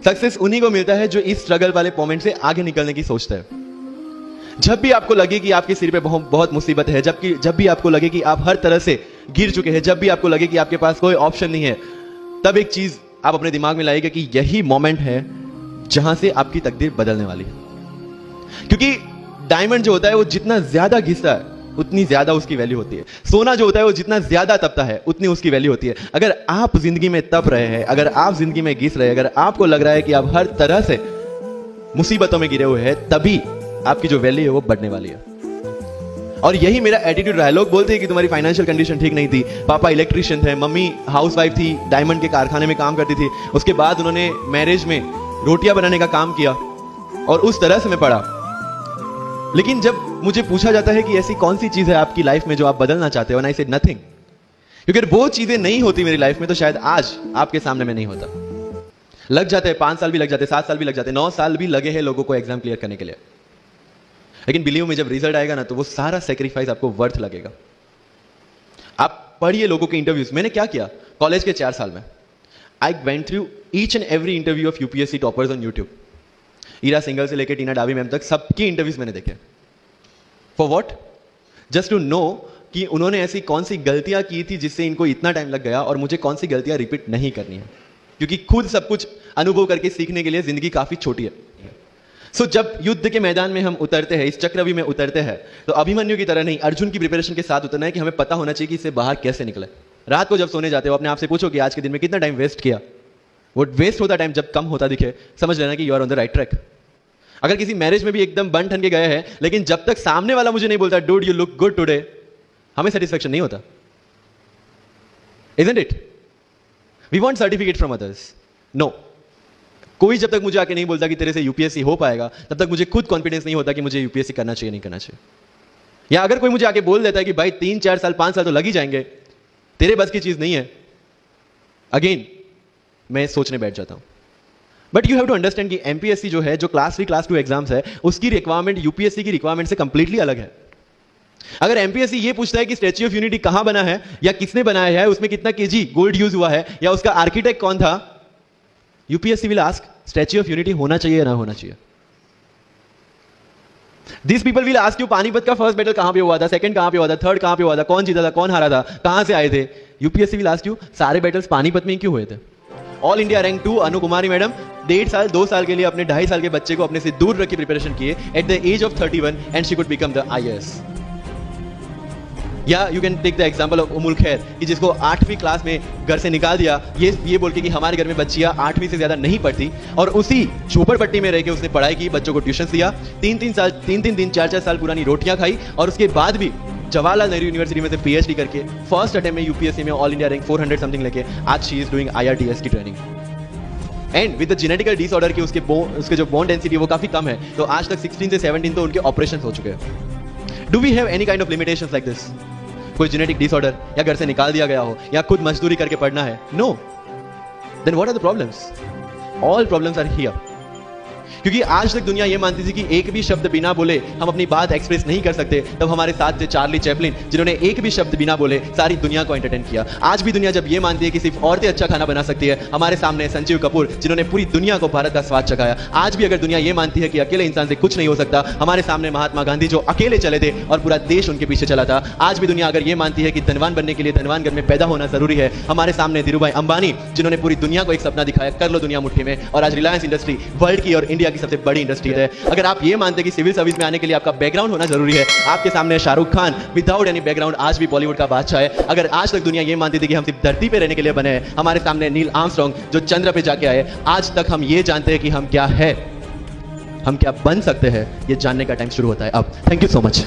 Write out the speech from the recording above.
Success उन्हीं को मिलता है जो इस स्ट्रगल वाले मोमेंट से आगे निकलने की सोचता है। जब भी आपको लगे कि आपके सिर पे बहुत मुसीबत है, जब भी आपको लगे कि आप हर तरह से गिर चुके हैं, जब भी आपको लगे कि आपके पास कोई ऑप्शन नहीं है, तब एक चीज आप अपने दिमाग में लाइएगा कि यही मोमेंट है जहां से आपकी तकदीर बदलने वाली है। क्योंकि डायमंड जो होता है वो जितना ज्यादा घिसता है उतनी ज्यादा उसकी वैल्यू होती है। सोना जो होता है वो जितना ज्यादा तपता है उतनी उसकी वैल्यू होती है। अगर आप जिंदगी में तप रहे हैं, अगर आप जिंदगी में घिस रहे हैं, अगर आपको लग रहा है कि आप हर तरह से मुसीबतों में गिरे हुए हैं, तभी आपकी जो वैल्यू है वो बढ़ने वाली है। और यही मेरा एटीट्यूड रहा है। लोग बोलते हैं कि तुम्हारी फाइनेंशियल कंडीशन ठीक नहीं थी, पापा इलेक्ट्रिशियन थे, मम्मी हाउसवाइफ थी, डायमंड के कारखाने में काम करती थी, उसके बाद उन्होंने मैरिज में रोटियां बनाने का काम किया और उस तरह से मैं पढ़ा। लेकिन जब मुझे पूछा जाता है कि ऐसी कौन सी चीज है आपकी लाइफ में जो आप बदलना चाहते हो, आई सेड नथिंग। क्योंकि अगर वो चीजें नहीं होती मेरी लाइफ में तो शायद आज आपके सामने मैं नहीं होता। लग जाते हैं 5 साल भी लग जाते, 7 साल भी लग जाते, 9 साल भी लगे हैं लोगों को एग्जाम क्लियर करने के लिए। लेकिन बिलीव में जब रिजल्ट आएगा ना तो वो सारा सेक्रीफाइस आपको वर्थ लगेगा। आप पढ़िए लोगों के इंटरव्यूज। मैंने क्या किया कॉलेज के 4 साल में, I went through each and every interview of UPSC toppers on YouTube. Ira Singhal से लेकर टीना डावी मैम तक सबकी इंटरव्यूज मैंने देखे। For what? Just to know कि उन्होंने ऐसी कौन सी गलतियां की थी जिससे इनको इतना टाइम लग गया और मुझे कौन सी गलतियां रिपीट नहीं करनी है। क्योंकि खुद सब कुछ अनुभव करके सीखने के लिए जिंदगी काफी छोटी है। सो जब युद्ध के मैदान में हम उतरते हैं, इस चक्रव्यूह में उतरते हैं, तो अभिमन्यु की तरह नहीं, अर्जुन की प्रिपरेशन के साथ उतरना है कि हमें पता होना चाहिए कि इससे बाहर कैसे निकले। रात को जब सोने जाते हो अपने आप से पूछो कि आज के दिन में कितना टाइम वेस्ट किया। वो वेस्ट होता टाइम जब कम होता दिखे, समझ लेना कि you are on the right track. अगर किसी मैरिज में भी एकदम बन ठन के गए हैं, लेकिन जब तक सामने वाला मुझे नहीं बोलता dude you look good today, हमें सेटिस्फेक्शन नहीं होता। Isn't it? We want certificate from others. No, कोई जब तक मुझे आके नहीं बोलता कि तेरे से यूपीएससी हो पाएगा, तब तक मुझे खुद कॉन्फिडेंस नहीं होता कि मुझे यूपीएससी करना चाहिए नहीं करना चाहिए। या अगर कोई मुझे आके बोल देता है कि भाई 3, 4 साल 5 साल तो लग ही जाएंगे, तेरे बस की चीज नहीं है, अगेन मैं सोचने बैठ जाता हूं। But you have to understand कि एमपीएससी जो है, जो क्लास 3 क्लास 2 एग्जाम्स है, उसकी रिक्वायरमेंट यूपीएससी की रिक्वायरमेंट से कंप्लीटली अलग है। अगर एमपीएससी ये पूछता है कि स्टैच्यू ऑफ यूनिटी कहां बना है या किसने बनाया है, उसमें कितना केजी गोल्ड यूज हुआ है या उसका आर्किटेक्ट कौन था, UPSC will ask statue of unity होना चाहिए या ना होना चाहिए। These people will ask you Panipat का फर्स्ट बैटल कहां पे हुआ था, सेकंड कहां पे हुआ था, थर्ड कहां पे हुआ था, कौन जीता था, कौन हारा था, कहां से आए थे। यूपीएससी विल आस्क यू सारे बैटल्स पानीपत में क्यों हुए थे। ऑल इंडिया रैंक 2 अनु कुमारी मैडम 1.5 साल 2 साल के लिए अपने 2.5 साल के बच्चे को अपने से दूर रख के प्रिपरेशन किए at the age of 31 and she could become the IAS. या you can take the example of Ummul Kher कि जिसको 8वीं क्लास में घर से निकाल दिया ये बोल के कि हमारे घर में बच्चियां 8वीं से ज्यादा नहीं पढ़ती, और उसी झोपड़पट्टी में रह के उसने पढ़ाई की, बच्चों को ट्यूशन दिया, 3-3 दिन 4-4 साल पुरानी रोटियां खाई, और उसके बाद भी जवाहरलाल नेहरू यूनिवर्सिटी में से पीएचडी करके फर्स्ट अटेम्प्ट में यूपीएससी में ऑल इंडिया रैंक 400 समथिंग लेके आज शी इज डूइंग आईआरटीएस की training. And with the genetical disorder की उसके जो बोन डेंसिटी वो काफी कम है, तो आज तक 16 से 17 तो उनके ऑपरेशन हो चुके हैं। Do we have any kind of limitations like this? कोई जेनेटिक डिसऑर्डर या घर से निकाल दिया गया हो या खुद मजदूरी करके पढ़ना है? No. Then what are the problems? All problems are here. क्योंकि आज तक दुनिया ये मानती थी कि एक भी शब्द बिना बोले हम अपनी बात एक्सप्रेस नहीं कर सकते। तब हमारे साथ थे चार्ली चैपलिन, जिन्होंने एक भी शब्द बिना बोले सारी दुनिया को एंटरटेन किया। आज भी दुनिया जब ये मानती है कि सिर्फ औरतें अच्छा खाना बना सकती है, हमारे सामने संजीव कपूर, जिन्होंने पूरी दुनिया को भारत का स्वाद चखाया। आज भी अगर दुनिया ये मानती है कि अकेले इंसान से कुछ नहीं हो सकता, हमारे सामने महात्मा गांधी जो अकेले चले थे और पूरा देश उनके पीछे चला था। आज भी दुनिया अगर ये मानती है कि धनवान बनने के लिए धनवान घर में पैदा होना जरूरी है, हमारे सामने धीरूभाई अंबानी, जिन्होंने पूरी दुनिया को एक सपना दिखाया, कर लो दुनिया मुट्ठी में, और आज रिलायंस इंडस्ट्री वर्ल्ड की और इंडिया की सबसे बड़ी इंडस्ट्री है। अगर आप ये मानते हैं कि सिविल सर्विस में आने के लिए आपका बैकग्राउंड होना जरूरी है, आपके सामने Shahrukh Khan without any background आज भी बॉलीवुड का बादशाह है। अगर आज तक दुनिया ये मानती थी कि हम सिर्फ धरती पे रहने के लिए बने हैं, हमारे सामने नील आर्मस्ट्रांग जो चंद्र पे जाके आए, आज तक हम ये जानते हैं कि हम क्या है, हम क्या बन सकते हैं, ये जानने का टाइम शुरू होता है अब। Thank you so much.